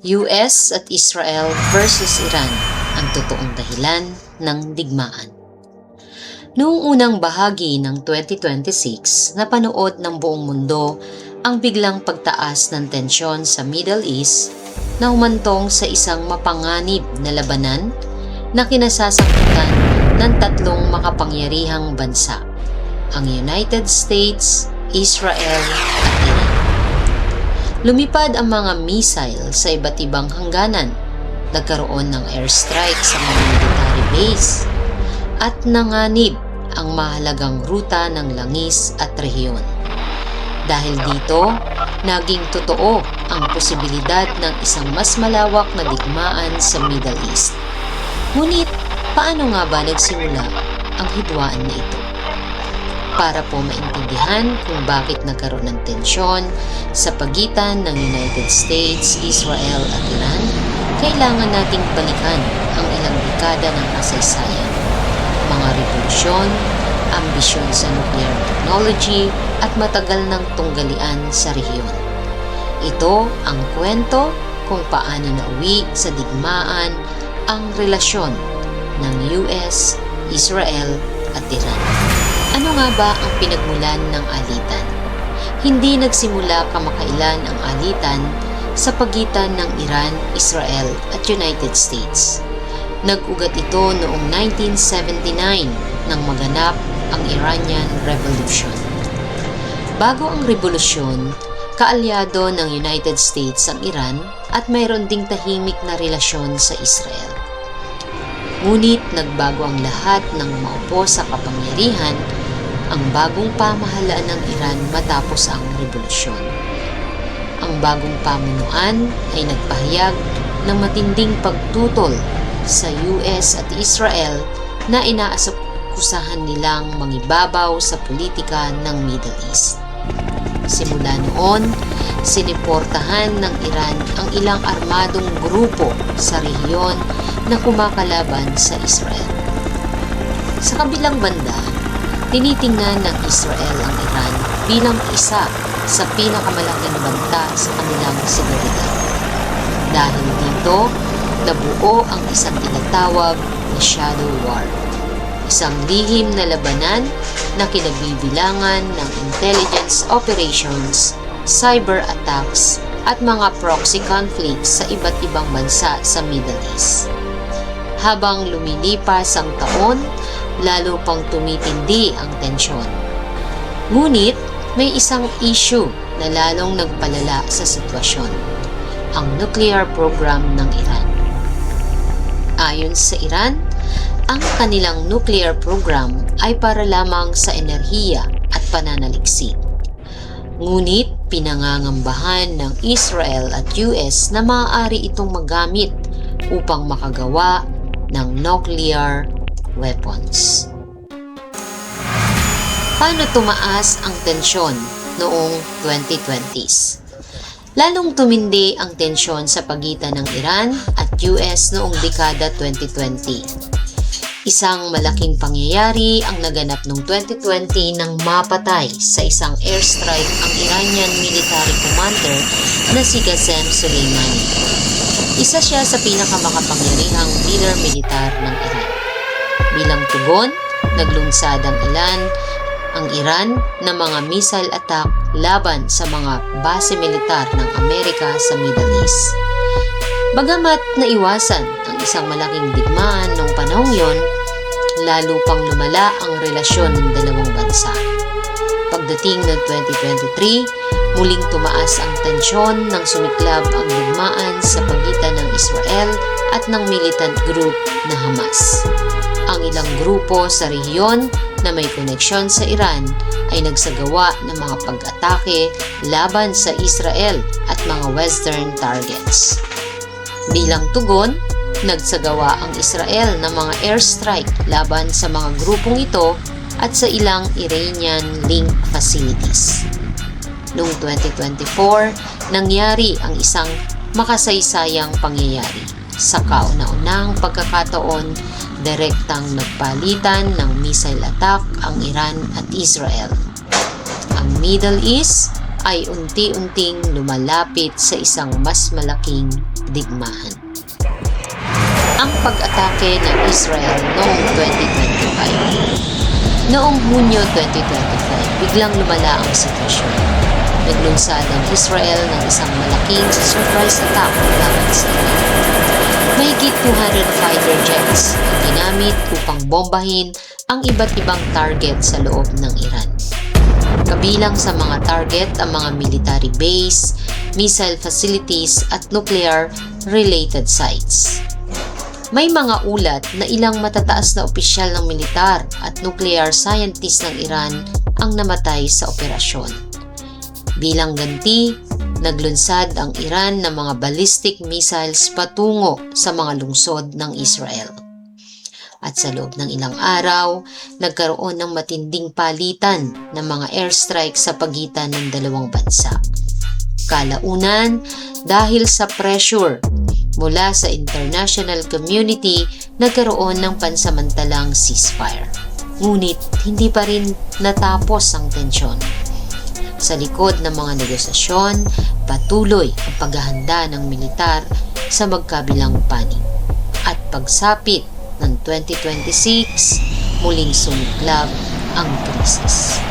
US at Israel versus Iran, ang totoong dahilan ng digmaan. Noong unang bahagi ng 2026, napanood ng buong mundo ang biglang pagtaas ng tensyon sa Middle East na humantong sa isang mapanganib na labanan na kinasasangkutan ng tatlong makapangyarihang bansa, ang United States, Israel at Iran. Lumipad ang mga missile sa iba't ibang hangganan, nagkaroon ng airstrike sa mga military base, at nanganib ang mahalagang ruta ng langis at rehiyon. Dahil dito, naging totoo ang posibilidad ng isang mas malawak na digmaan sa Middle East. Ngunit, paano nga ba nagsimula ang hidwaan na ito? Para po maintindihan kung bakit nagkaroon ng tensyon sa pagitan ng United States, Israel at Iran, kailangan nating balikan ang ilang dekada ng kasaysayan, mga revolusyon, ambisyon sa nuclear technology at matagal ng tunggalian sa rehiyon. Ito ang kwento kung paano nauwi sa digmaan ang relasyon ng US, Israel at Iran. Ano nga ba ang pinagmulan ng alitan? Hindi nagsimula kamakailan ang alitan sa pagitan ng Iran, Israel at United States. Nag-ugat ito noong 1979 nang maganap ang Iranian Revolution. Bago ang revolusyon, kaalyado ng United States ang Iran at mayroon ding tahimik na relasyon sa Israel. Ngunit nagbago ang lahat ng maupo sa kapangyarihan ang bagong pamahalaan ng Iran matapos ang revolusyon. Ang bagong pamunuan ay nagpahayag ng matinding pagtutol sa US at Israel na inaakusahan nilang mangibabaw sa politika ng Middle East. Simula noon, siniportahan ng Iran ang ilang armadong grupo sa rehiyon na kumakalaban sa Israel. Sa kabilang banda, tinitingnan ng Israel ang Iran bilang isa sa pinakamalaking banta sa kanilang seguridad. Dahil dito, nabuo ang isang tinatawag na shadow war, isang lihim na labanan na kinabibilangan ng intelligence operations, cyber attacks at mga proxy conflicts sa iba't ibang bansa sa Middle East. Habang lumilipas ang taon, lalo pang tumitindi ang tensyon. Ngunit may isang issue na lalong nagpalala sa sitwasyon, ang nuclear program ng Iran. Ayon sa Iran, ang kanilang nuclear program ay para lamang sa enerhiya at pananaliksik. Ngunit pinangangambahan ng Israel at US na maaari itong magamit upang makagawa ng nuclear weapons. Paano tumaas ang tensyon noong 2020s? Lalong tumindi ang tensyon sa pagitan ng Iran at US noong dekada 2020. Isang malaking pangyayari ang naganap noong 2020 nang mapatay sa isang airstrike ang Iranian military commander na si Qasem Soleimani. Isa siya sa pinakamakapangyarihang leader militar ng Iran. Bilang tugon, naglunsad ang Iran ng mga missile attack laban sa mga base militar ng Amerika sa Middle East. Bagamat naiwasan ang isang malaking digmaan noong panahong yon, lalo pang lumala ang relasyon ng dalawang bansa. Pagdating ng 2023, muling tumaas ang tensyon nang sumiklab ang digmaan sa pagitan ng Israel at ng militant group na Hamas. Ang ilang grupo sa rehiyon na may koneksyon sa Iran ay nagsagawa ng mga pag-atake laban sa Israel at mga Western targets. Bilang tugon, nagsagawa ang Israel ng mga airstrike laban sa mga grupong ito at sa ilang Iranian-linked facilities. Noong 2024, nangyari ang isang makasaysayang pangyayari. Sa kauna-unahang pagkakataon, direktang nagpalitan ng missile attack ang Iran at Israel. Ang Middle East ay unti-unting lumalapit sa isang mas malaking digmaan. Ang pag-atake ng Israel noong 2025. Noong Hunyo 2025, biglang lumala ang sitwasyon. Naglunsad ang Israel ng isang malaking surprise attack laban sa Iran. Mahigit 200 fighter jets ang ginamit upang bombahin ang iba't ibang target sa loob ng Iran. Kabilang sa mga target ang mga military base, missile facilities at nuclear-related sites. May mga ulat na ilang matataas na opisyal ng militar at nuclear scientist ng Iran ang namatay sa operasyon. Bilang ganti, naglunsad ang Iran ng mga ballistic missiles patungo sa mga lungsod ng Israel. At sa loob ng ilang araw, nagkaroon ng matinding palitan ng mga airstrike sa pagitan ng dalawang bansa. Kalaunan, dahil sa pressure mula sa international community, nagkaroon ng pansamantalang ceasefire. Ngunit hindi pa rin natapos ang tensyon. Sa likod ng mga negosasyon, patuloy ang paghahanda ng militar sa magkabilang panig. At pagsapit ng 2026, muling sumiklab ang krisis.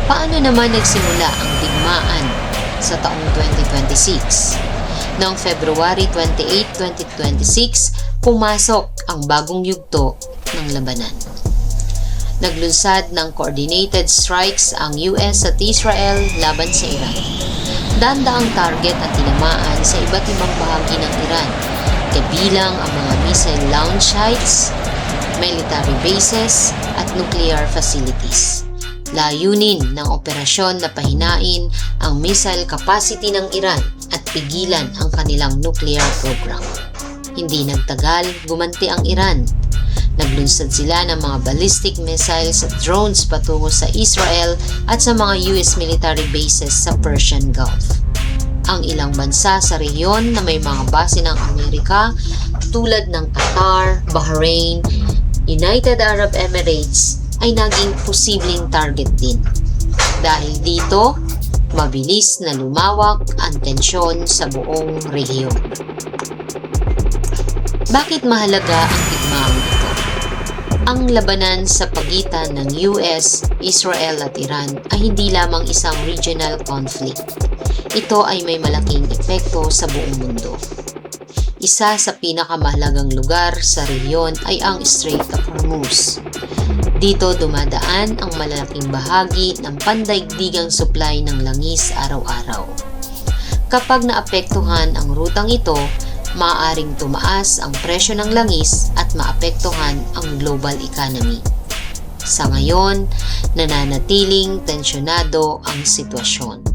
Paano naman nagsimula ang digmaan sa taong 2026? Noong February 28, 2026, pumasok ang bagong yugto ng labanan. Naglunsad ng coordinated strikes ang US at Israel laban sa Iran. Danda-ang target at tinamaan sa iba't ibang bahagi ng Iran, kabilang ang mga missile launch sites, military bases at nuclear facilities. Layunin ng operasyon na pahinain ang missile capacity ng Iran at pigilan ang kanilang nuclear program. Hindi nagtagal, gumanti ang Iran. Naglunsad sila ng mga ballistic missiles at drones patungo sa Israel at sa mga US military bases sa Persian Gulf. Ang ilang bansa sa rehiyon na may mga base ng Amerika tulad ng Qatar, Bahrain, United Arab Emirates ay naging posibleng target din. Dahil dito, mabilis na lumawak ang tensyon sa buong rehiyon. Bakit mahalaga ang digmaang ito? Ang labanan sa pagitan ng US, Israel at Iran ay hindi lamang isang regional conflict. Ito ay may malaking epekto sa buong mundo. Isa sa pinakamahalagang lugar sa rehiyon ay ang Strait of Hormuz. Dito dumadaan ang malaking bahagi ng pandaigdigang supply ng langis araw-araw. Kapag naapektuhan ang rutang ito, maaaring tumaas ang presyo ng langis at maapektuhan ang global economy. Sa ngayon, nananatiling tensyonado ang sitwasyon.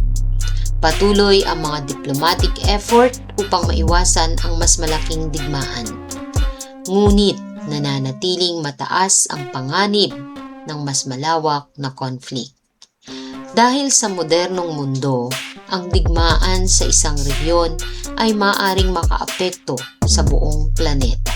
Patuloy ang mga diplomatic effort upang maiwasan ang mas malaking digmaan. Ngunit nananatiling mataas ang panganib ng mas malawak na conflict. Dahil sa modernong mundo, ang digmaan sa isang rehiyon ay maaaring makaapekto sa buong planeta.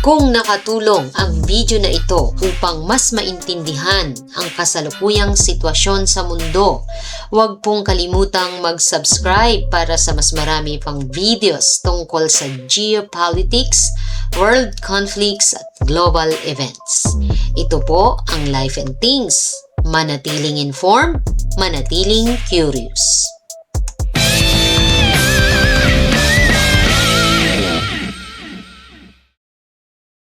Kung nakatulong ang video na ito upang mas maintindihan ang kasalukuyang sitwasyon sa mundo, huwag pong kalimutang mag-subscribe para sa mas marami pang videos tungkol sa geopolitics, world conflicts at global events. Ito po ang Life and Things. Manatiling informed, manatiling curious.